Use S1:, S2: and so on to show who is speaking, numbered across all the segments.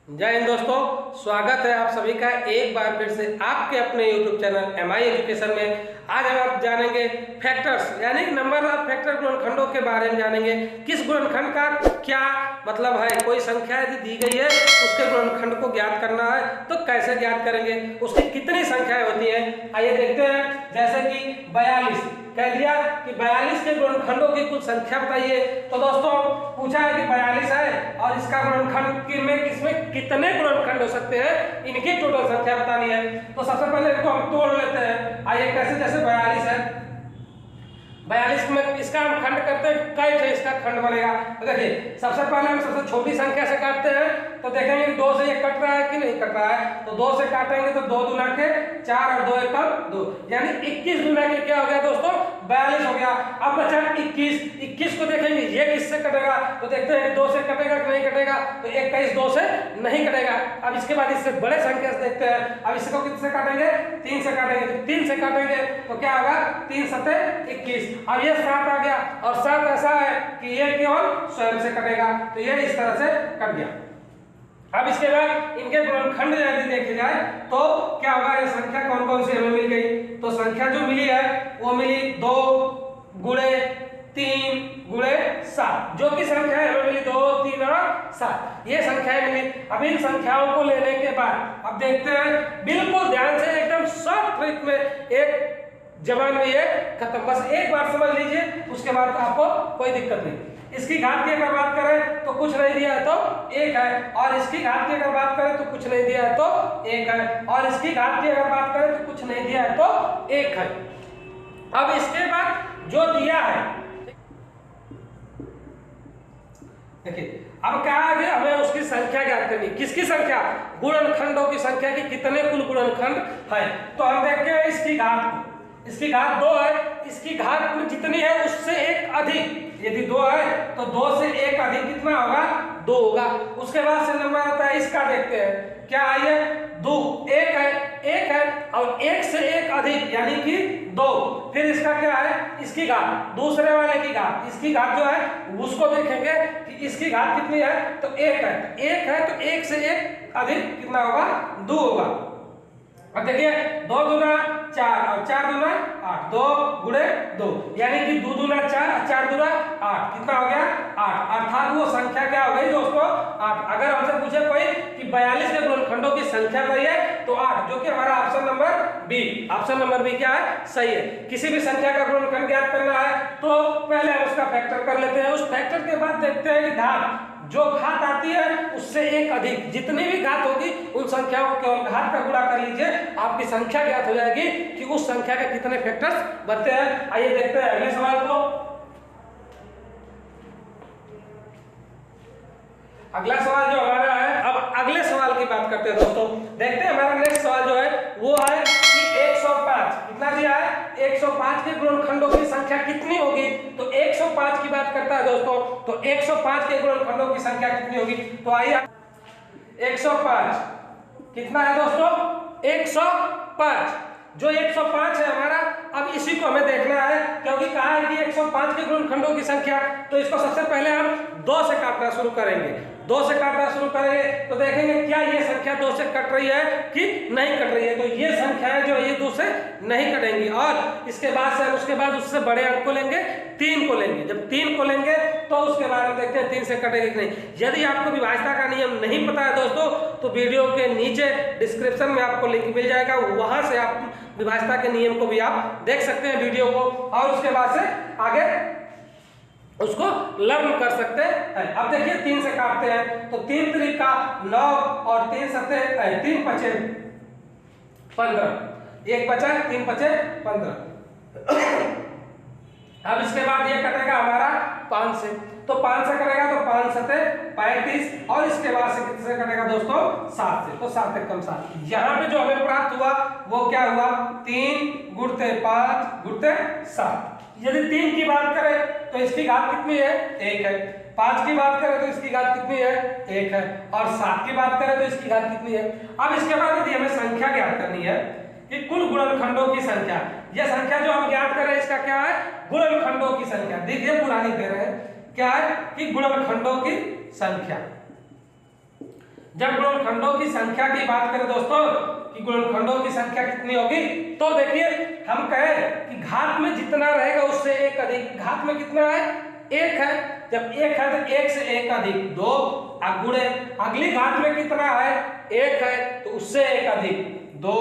S1: जय हिंद दोस्तों, स्वागत है आप सभी का एक बार फिर से आपके अपने YouTube चैनल MI एजुकेशन में। आज हम आप जानेंगे फैक्टर्स यानी नंबर ऑफ फैक्टर गुणनखंडों के बारे में जानेंगे। किस गुणनखंड का क्या मतलब है, कोई संख्या यदि दी गई है उसके गुणनखंड को ज्ञात करना है तो कैसे ज्ञात करेंगे, उसकी कितनी संख्याएं होती हैं। आइए देखते हैं। जैसे कि 42 कह दिया कि 42 के गुणनखंडों की कुल संख्या बताइए। तो दोस्तों पूछा है कि 42 है और इसका गुणनखंड इसमें कितने गुणनखंड हो सकते हैं, इनकी टोटल संख्या बतानी है। तो सबसे पहले इसको हम तोड़ लेते हैं। आइए कैसे, जैसे 42 है, 42 में इसका हम खंड करते हैं, कई थे इसका खंड बनेगा। तो देखिए सबसे पहले हम सबसे छोटी संख्या से काटते हैं तो देखेंगे 2 से ये कट रहा है कि नहीं कट रहा है। तो 2 से काटेंगे तो 2 दूना के 4 और 2 एकम 2 यानी 21 दूना के क्या हो गया दोस्तों, 42 हो गया। अब बचा 21 को देखेंगे ये किससे कटेगा। तो देखते हैं 2 से कटेगा कि नहीं कटेगा। तो 21 2 से नहीं कटेगा। अब इसके बाद इससे बड़े संख्या से देखते हैं। अब इसको किससे काटेंगे, 3 से काटेंगे। तो 3 से काटेंगे तो क्या होगा, 3 सते 21। अब ये 7 आ गया और 7 ऐसा है कि ये केवल स्वयं से कटेगा, तो ये इस तरह से कट गया। अब इसके बाद इनके गुणनखंड यदि देखे जाए तो क्या होगा, ये संख्या कौन कौन सी हमें मिल गई। तो संख्या जो मिली है वो मिली 2 गुणे 3 गुणे 7, जो कि संख्या हमें मिली 2 3 और 7, ये संख्याएं मिली। अब इन संख्याओं को लेने के बाद अब देखते हैं, बिल्कुल ध्यान से एकदम शॉर्ट ट्रिक में एक जवान में ये खत्म, बस एक बार समझ लीजिए, उसके बाद तो आपको कोई दिक्कत नहीं। इसकी घात की अगर बात करें तो कुछ नहीं दिया है तो 1 है, और इसकी घात की अगर बात करें तो कुछ नहीं दिया है तो 1 है, और इसकी घात की अगर बात करें तो कुछ नहीं दिया है तो 1 है। अब इसके बाद जो दिया है देखिए, अब क्या है, हमें उसकी संख्या ज्ञात करनी। किसकी संख्या, गुणनखंडों की संख्या की कितने कुल गुणनखंड है। तो हम देखते हैं इसकी घात को, इसकी घात 2 है, इसकी घात जितनी है उससे 1 अधिक, यदि 2 है तो 2 से 1 अधिक कितना होगा, 2 होगा। उसके बाद से नंबर आता है इसका, देखते हैं क्या है, ये 2 1 है और 1 से 1 अधिक यानी कि 2। फिर इसका क्या है, इसकी घात, दूसरे वाले की घात, इसकी घात जो है उसको देखेंगे कि इसकी घात कितनी है, तो 1 है तो 1 से 1 अधिक कितना होगा, 2 होगा। अब देखिए 2 दूना 4 और 4 दूना 8, 2 गुणे 2 यानी कि 2 दूना 4 और 4 दूना 8, कितना हो गया 8। अर्थात वो संख्या क्या हो गई दोस्तों, 8। अगर हमसे पूछे कोई कि 42 के गुणनखंडों की संख्या बताइए तो 8, जो कि हमारा option number B, option number B क्या है, सही है। किसी भी संख्या का गुणनखंड ज्ञात करना है तो पहले हम उसका फैक्टर कर लेते हैं। उस फैक्टर के बाद देखते हैं कि घात, जो घात आती है उससे 1 अधिक, जितनी भी घात होगी उन संख्याओं को केवल घात का गुणा कर लीजिए, आपकी संख्या ज्ञात हो जाएगी कि उस संख्या के कितने फैक्टर्स बनते हैं। आइए देखते हैं अगले सवाल को। अगला सवाल जो हमारा है, अब अगले सवाल की बात करते हैं दोस्तों। देखते हैं हमारा नेक्स्ट सवाल जो है वो है कि 105 कितना दिया है, 105 के गुणनखंडों की संख्या कितनी होगी। तो 105 की बात करता है दोस्तों, तो 105 के गुणनखंडों की संख्या कितनी होगी। तो आइए 105 कितना है दोस्तों, 105, जो 105 है हमारा, अब इसी को हमें देखना है क्योंकि कहा है कि 105 के गुणनखंडों की संख्या। तो इसको सबसे पहले हम 2 से काटना शुरू करेंगे। 2 से काटना शुरू करेंगे तो देखेंगे क्या ये संख्या 2 से कट रही है कि नहीं कट रही है। तो ये संख्याएं जो ये 2 से नहीं कटेंगी, और इसके बाद से उसके बाद उससे बड़े अंक को लेंगे, 3 को लेंगे। जब 3 को लेंगे तो उसके बाद हम देखते हैं 3 से कटेगी कि नहीं। यदि आपको विभाज्यता का नियम नहीं पता है दोस्तों तो वीडियो के नीचे डिस्क्रिप्शन में आपको लिंक मिल जाएगा, वहां से आप विभाज्यता के नियम को भी आप देख सकते हैं वीडियो को, और उसके बाद से आगे उसको लर्न कर सकते हैं। अब देखिए 3 से काटते हैं तो 3 त्रिका 9 और 3 सते 3 पचे 15, 1 बचा 3 पचे 15। अब इसके बाद ये कटेगा हमारा 5 से, तो 5 से कटेगा तो 5 सते 35, और इसके बाद से कितने से कटेगा दोस्तों, 7 से, तो 7 एकम 7। यहाँ पे जो हमें प्राप्त हुआ वो क्या हुआ, 3 गुणते 5 गुणते 7। यदि 3 की बात करें तो इसकी घात कितनी है, 1 है। 5 की बात करें तो इसकी घात कितनी है, 1 है, और 7 की बात करें तो इसकी घात कितनी है। अब इसके बाद यदि हमें संख्या ज्ञात करनी है कि कुल गुणनखंडों की संख्या, यह संख्या जो हम ज्ञात कर रहे हैं इसका क्या है, गुणनखंडों की संख्या। देखिए पुरानी दे रहे हैं क्या है कि गुणनखंडों की संख्या। जब गुणनखंडों की संख्या की बात करें दोस्तों कि गुणनखंडों की संख्या कितनी होगी, तो देखिए हम कहें कि घात में जितना रहेगा उससे एक अधिक, घात में कितना है, एक है, जब एक है तो एक से एक अधिक दो, गुणे अगली घात में कितना है, एक है तो उससे एक अधिक दो,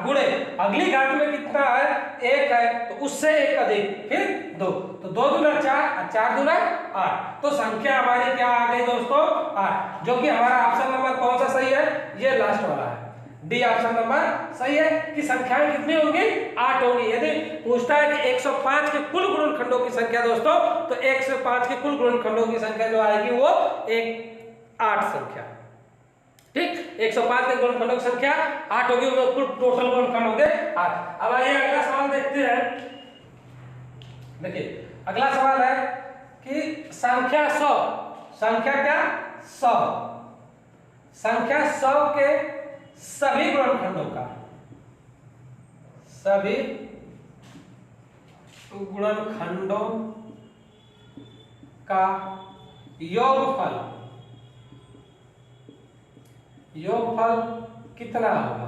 S1: गुणे अगली घात में कितना है, एक है तो उससे एक अधिक फिर दो, तो दो दूना चार, चार दूना आठ। तो संख्या हमारी क्या आ गई दोस्तों, आठ, जो कि हमारा ऑप्शन नंबर कौन सा सही है, ये लास्ट वाला है, डी ऑप्शन नंबर सही है कि संख्याएं कितनी होंगी, 8 होंगी। यदि पूछता है कि 105 के कुल गुणनखंडों की संख्या दोस्तों, तो 105 के कुल गुणनखंडों की संख्या जो आएगी वो 8 संख्या, ठीक। 105 के गुणनखंडों की संख्या 8 होगी, वो कुल टोटल गुणनखंड होंगे 8। अब आइए अगला सवाल देखते हैं। देखिए अगला सवाल है कि संख्या 100, संख्या क्या 100, संख्या 100 के सभी गुणनखंडों का, सभी गुणनखंडों का योगफल, योगफल कितना होगा।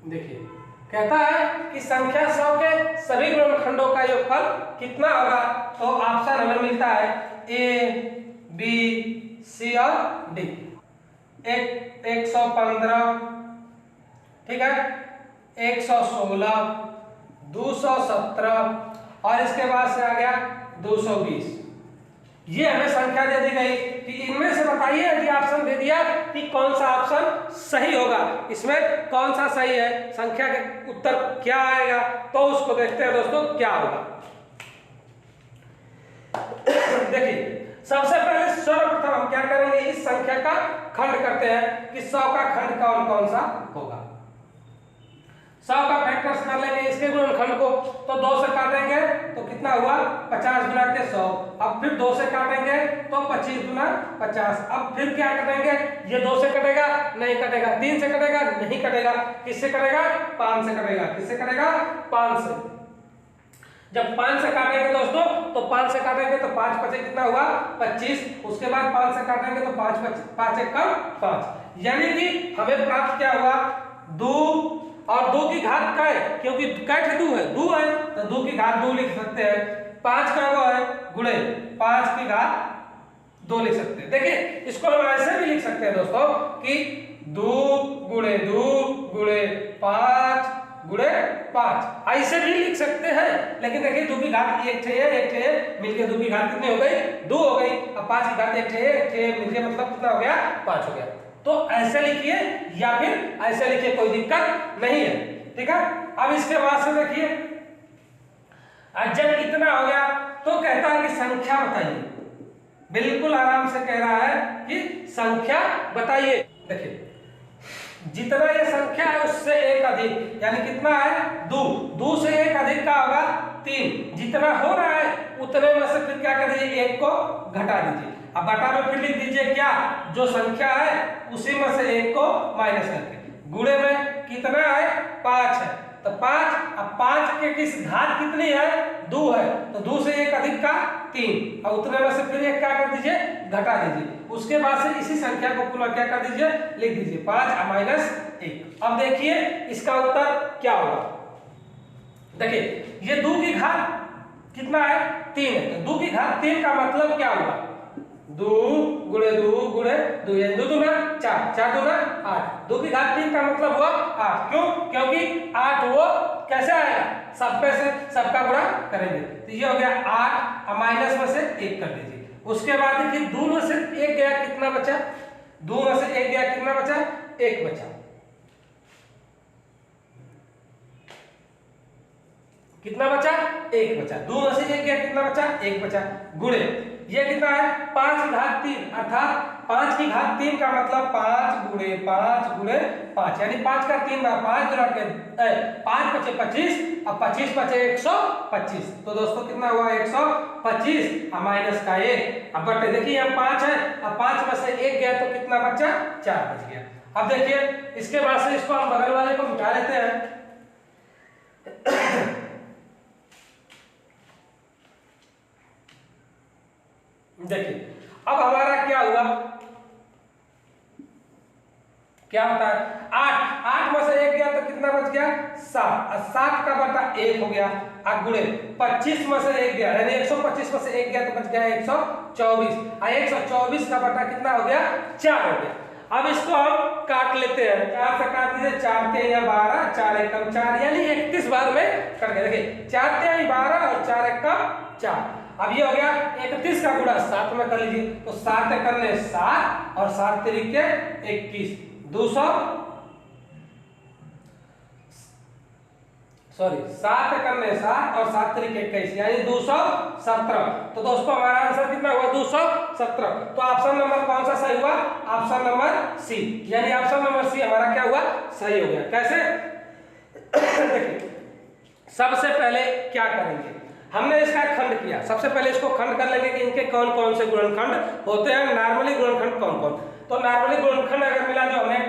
S1: देखिए कहता है कि संख्या 100 के सभी गुणनखंडों का योगफल कितना होगा, तो ऑप्शन हमें मिलता है ए, बी, सी और डी। 115, ठीक है, 116, 217 और इसके बाद से आ गया 220। ये हमें संख्या दे दी गई कि इनमें से बताइए, यदि ऑप्शन दे दिया कि कौन सा ऑप्शन सही होगा, इसमें कौन सा सही है, संख्या के उत्तर क्या आएगा, तो उसको देखते हैं दोस्तों क्या होगा। देखिए सबसे पहले सर्वप्रथम हम क्या करेंगे, इस संख्या का खंड करते हैं कि 100 का खंड कौन कौन सा होगा। 100 का फैक्टर्स कर लेंगे इसके गुणनखंड को, तो 2 से काटेंगे तो कितना हुआ 50 गुना के 100, अब फिर 2 से काटेंगे तो 25 गुना 50, अब फिर क्या कटेंगे, ये 2 से कटेगा नहीं कटेगा, 3 से कटेगा नहीं कटेगा, किससे कटेगा 5 से कटेगा, किससे कटेगा 5 से। जब 5 से काटेंगे दोस्तों तो 5 से काटेंगे तो 5 5 कितना हुआ 25, उसके बाद 5 से काटेंगे तो 5 5 1 कम 5, यानी कि हमें प्राप्त क्या हुआ 2 और 2 की घात का है, क्योंकि कैट 2 है, 2 है तो 2 की घात 2 लिख सकते हैं, 5 का वो है गुणे 5 की घात 2 लिख सकते हैं। देखिए इसको हम ऐसे भी लिख सकते हैं दोस्तों कि 2 गुणे 2 गुणे 5 गुणे 5, ऐसे भी लिख सकते हैं, लेकिन देखिए 2 की घात 1 मिलके 2 की घात कितनी हो गई 2 हो गई, अब 5 की घात 1 मिलके मतलब कितना हो गया 5 हो गया। तो ऐसे लिखिए या फिर ऐसे लिखिए, कोई दिक्कत नहीं है, ठीक है। अब इसके बाद से देखिए जब इतना हो गया तो कहता है कि संख्या बताइए, बिल्कुल आराम से कह रहा है कि संख्या बताइए। देखिए जितना ये संख्या है उससे एक अधिक, यानी कितना है 2, 2 से एक अधिक का होगा 3, जितना हो रहा है उतने में से फिर क्या कर दीजिए 1 को घटा दीजिए, अब घटा में फिर लिख दीजिए क्या जो संख्या है उसी में से 1 को माइनस करके, गुणे में कितना है 5 है तो 5, अब 5 के किस घात कितनी है 2 है, तो 2 से एक अधिक का 3, और उतने में से फिर एक क्या कर दीजिए घटा दीजिए, उसके बाद से इसी संख्या को पुनः क्या कर दीजिए लिख दीजिए 5 माइनस 1। अब देखिए इसका उत्तर क्या होगा। देखिए ये 2 की घात कितना है 3 है, तो 2 की घात 3 का मतलब क्या हुआ 2 गुणे 2 गुणे 2, यानी 2 दूना 4, 4 दूना 8, 2 की घात 3 का मतलब हुआ 8, क्यों, क्योंकि 8 वो कैसे आएगा सब पे से सबका गुणा करेंगे, तो ये हो गया 8, अब माइनस में से 1 कर दीजिए, उसके बाद देखिए 2 में से 1 गया कितना बचा, 2 में से 1 गया कितना बचा 1 बचा, कितना बचा 1 बचा, 2 में से 1 गया कितना बचा 1 बचा, गुणे ये कितना है 5 की घात 3, अर्थात 5 की घात 3 का मतलब 5 गुणे 5 गुणे 5, यानी 5 का 3 बार 5 गुणा के 5 बचे 25, अब 25 बचे 125, तो दोस्तों कितना हुआ 125 माइनस का 1, अब बटे देखिए यहाँ 5 है, अब 5 में से 1 गया तो कितना बचा 4 बच गया। अब देखिए इसके बाद से इसको हम बगल वाले को मिटा लेते हैं। देखिए अब हमारा क्या हुआ क्या होता है 8, 8 में से 1 गया तो कितना बच गया 7, और 7 का बटा 1 हो गया, अब गुणे 25 में से 1 गया, यानी 125 में से 1 गया तो बच गया 124, और 124 का बटा कितना हो गया 4 हो गया। अब इसको हम काट लेते हैं, 4 से काट दीजिए, 4 के या 12, 4 एकम 4, यानी 31 बार में कट गया। देखिए 4 के 12 और 4 एकम 4, अब ये हो गया 31 का गुणा 7 में कर लीजिए, तो 7 करने 7 और 7 तरीके 21, 7 करने 7 और 7 तरीके 21, यानी 217। तो दोस्तों हमारा आंसर कितना हुआ 217। तो ऑप्शन नंबर कौन सा सही हुआ, ऑप्शन नंबर सी, यानी ऑप्शन नंबर सी हमारा क्या हुआ सही हो गया। कैसे देखिए सबसे पहले क्या करेंगे, हमने इसका खंड किया, सबसे पहले इसको खंड कर लेंगे कि इनके कौन कौन से गुणनखंड होते हैं, नॉर्मली गुणनखंड कौन कौन। तो नॉर्मली गुणनखंड अगर मिला जो हमें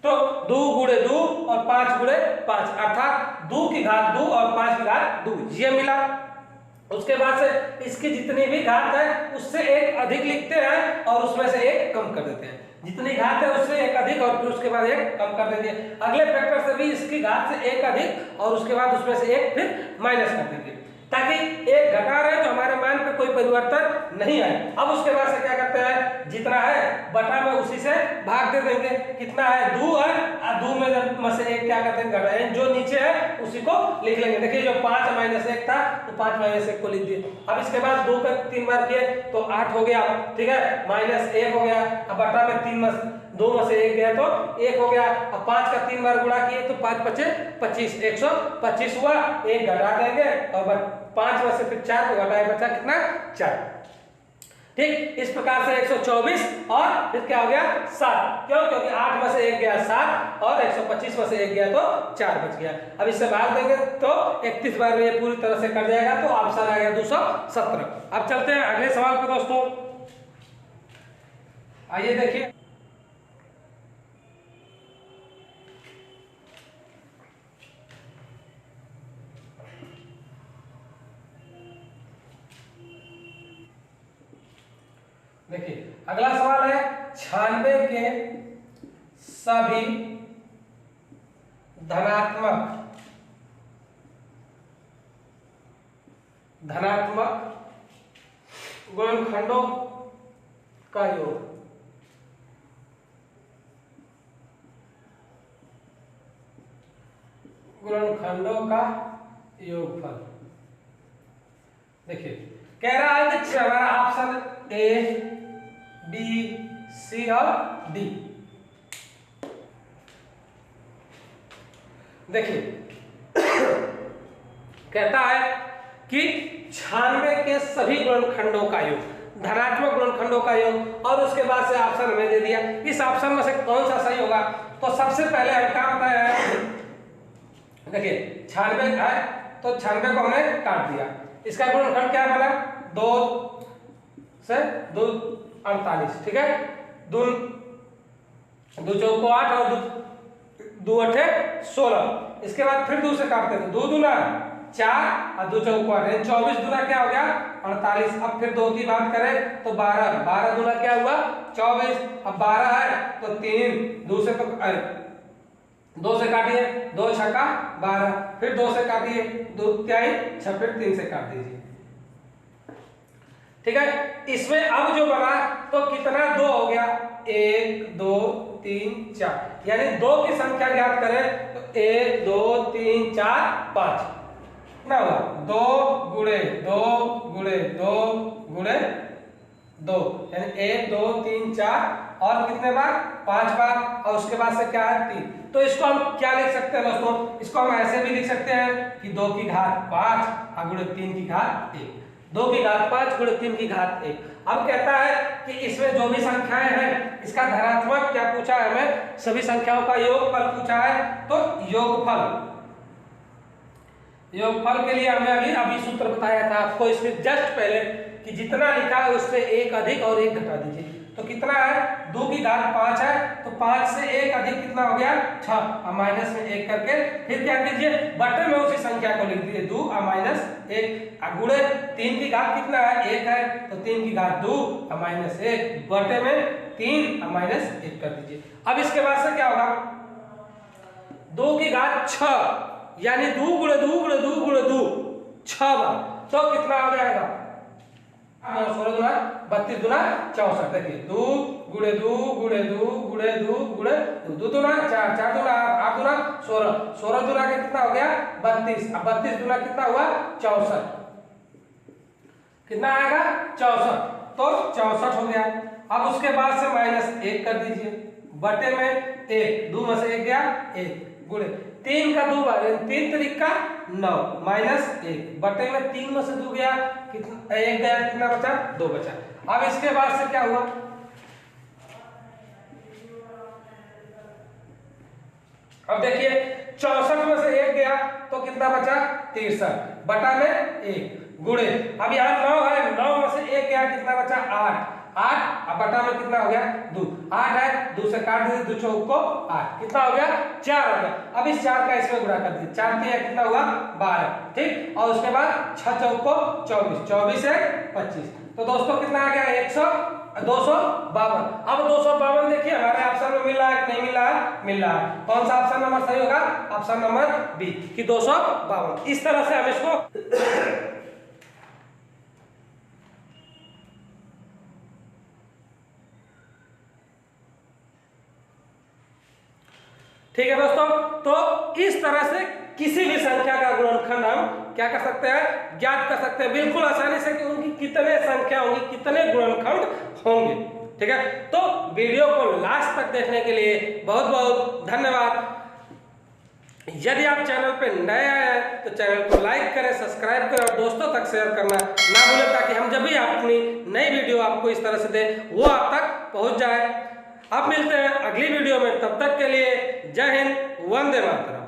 S1: तो 2 गुणे 2 और 5 गुणे 5, अर्थात 2 की घात 2 और 5 की घात 2, ये मिला। उसके बाद से इसकी जितनी भी घात है उससे एक अधिक लिखते हैं और उसमें से एक कम कर देते हैं, जितनी घात है उससे एक अधिक और फिर उसके बाद एक कम कर देंगे। अगले फैक्टर से भी इसकी घात से एक अधिक और उसके बाद उसमें से एक फिर माइनस कर देंगे, ताकि एक घटा रहे तो हमारे मान पे कोई परिवर्तन नहीं आए। अब उसके बाद से क्या करते हैं, जितना है बटा में उसी से भाग दे देंगे, कितना है 2 है, 2 में से 1 क्या करते हैं घटाएं, जो नीचे है उसी को लिख लेंगे। देखिए जो 5 माइनस 1 था तो 5 माइनस 1 को लिख दिए। अब इसके बाद 2 का 3 बार किए तो 8 हो गया, ठीक है, माइनस 1 हो गया, अब बटा में 2 में से 1 गया तो 1 हो गया, अब 5 का 3 बार गुणा किए तो 5 पचे 25, 125 हुआ, 1 घटा देंगे और 5 में से फिर 4 को घटाए बचा कितना 4, ठीक। इस प्रकार से 124 और फिर क्या हो गया 7, क्यों, क्योंकि 8 में से 1 गया 7 और 125 में से 1 गया तो 4 बच गया। अब इससे भाग देंगे तो 31 बार में ये पूरी तरह से कट जाएगा, तो ऑप्शन आ गया 217। अब चलते हैं अगले सवाल पे दोस्तों, आइए देखिए देखिए अगला सवाल है 96 के सभी धनात्मक गुणनखंडों का योग, गुणनखंडों का योगफल। देखिए कह रहा है कि हमारा ऑप्शन ए, बी, सी और डी। देखिए कहता है कि 96 के सभी गुणनखंडों का योग, धनात्मक गुणनखंडों का योग, और उसके बाद से ऑप्शन हमें दे दिया, इस ऑप्शन में से कौन सा सही होगा। तो सबसे पहले हम क्या बताया है, देखिए 96 है तो 96 को हमने काट दिया, इसका गुणनखंड क्या बना 2 से 2 48, ठीक है, 2 चौको 8 और 2 अठे 16। इसके बाद फिर 2 से काटते हैं, 2 दूना 4 और 2 चौको 8, 24 दूना क्या हो गया 48। अब फिर 2 की बात करें तो 12, 12 दूना क्या हुआ 24, अब 12 है तो 3, 2 से तो 2 से काटिए, 2 छक्का 12, फिर 2 से काटिए, 2 त्याई 6, फिर 3 से काट दीजिए, ठीक है। इसमें अब जो बना तो कितना 2 हो गया, 1 2 3 4, यानी 2 की संख्या ज्ञात करें तो 1 2 3 4 5, कितना हुआ 2 गुणे 2 गुणे 2 गुणे 2, यानी 1 2 3 4 और कितने बार 5 बार, और उसके बाद से क्या है 3। तो इसको हम क्या लिख सकते हैं दोस्तों, इसको हम ऐसे भी लिख सकते हैं कि 2 की घात 5 और गुणे 3 की घात 1, 2 की घात 5 गुणे 3 की घात 1। अब कहता है कि इसमें जो भी संख्याएं हैं इसका धनात्मक क्या पूछा है हमें, सभी संख्याओं का योगफल पूछा है। तो योगफल के लिए हमें अभी सूत्र बताया था आपको, इसके जस्ट पहले कि जितना लिखा है उससे एक अधिक और एक घटा दीजिए। तो कितना है 2 की घात 5 है तो 5 से 1 अधिक कितना हो गया 6, और माइनस में 1 करके फिर क्या कीजिए बटे में उसी संख्या को लिख दीजिए 2 और माइनस 1, गुणे 3 की घात कितना है 1 है तो 3 की घात 2 और माइनस 1 बटे में 3 माइनस 1 कर दीजिए। अब इसके बाद से क्या होगा, 2 की घात 6 यानी 2 गुणे 2 गुणे 2 गुणे 2 6 बार, तो कितना हो जाएगा 16 दूना 32 दूना 64। देखिए 2 गुणे 2 गुणे 2 गुणे 2 गुणे 2 दूना 4 4 दूना 8 दूना 16 16 दूना के कितना हो गया 32। अब 32 दूना कितना हुआ 64, कितना आएगा 64, तो 64 हो गया। अब उसके बाद से माइनस 1 कर दीजिए, बटे में 1 2 में से 1 गया 1 गुणे 3 का 2 बार 3 तरीका 9 माइनस 1 बटे में 3 में से 2 गया कितना 1 गया, कितना बचा 2 बचा। अब इसके बाद से क्या हुआ, अब देखिए 64 में से 1 गया तो कितना बचा 63 बटा में 1 गुणे, अब यहाँ 9 है 9 में से 1 गया कितना बचा 8 8 अब बटा में कितना हो गया 2 8 है 2 से काट दीजिए 2 चौक को 8 कितना हो गया 4 हो गया। अब इस 4 का इसमें गुणा कर दीजिए 4 3 कितना हुआ 12, ठीक। और उसके बाद 6 चौक को 24 24 है 25, तो दोस्तों कितना आ गया 252। अब 252 देखिए हमारे ऑप्शन में मिल रहा है कि नहीं मिल रहा है, मिल रहा है। कौन सा ऑप्शन नंबर सही होगा, ऑप्शन नंबर बी कि 252। इस तरह से हम इसको ठीक है दोस्तों, तो इस तरह से किसी भी संख्या का गुणनखंड हम क्या कर सकते हैं, ज्ञात कर सकते हैं बिल्कुल आसानी से कि उनकी कितने संख्या होंगी, कितने गुणनखंड होंगे। ठीक है, तो वीडियो को लास्ट तक देखने के लिए बहुत बहुत धन्यवाद। यदि आप चैनल पर नए आए हैं तो चैनल को लाइक करें, सब्सक्राइब करें और दोस्तों तक शेयर करना ना भूलें, ताकि हम जब भी अपनी नई वीडियो आपको इस तरह से दें वो आप तक पहुंच जाए। अब मिलते हैं अगली वीडियो में, तब तक के लिए जय हिंद, वंदे मातरम।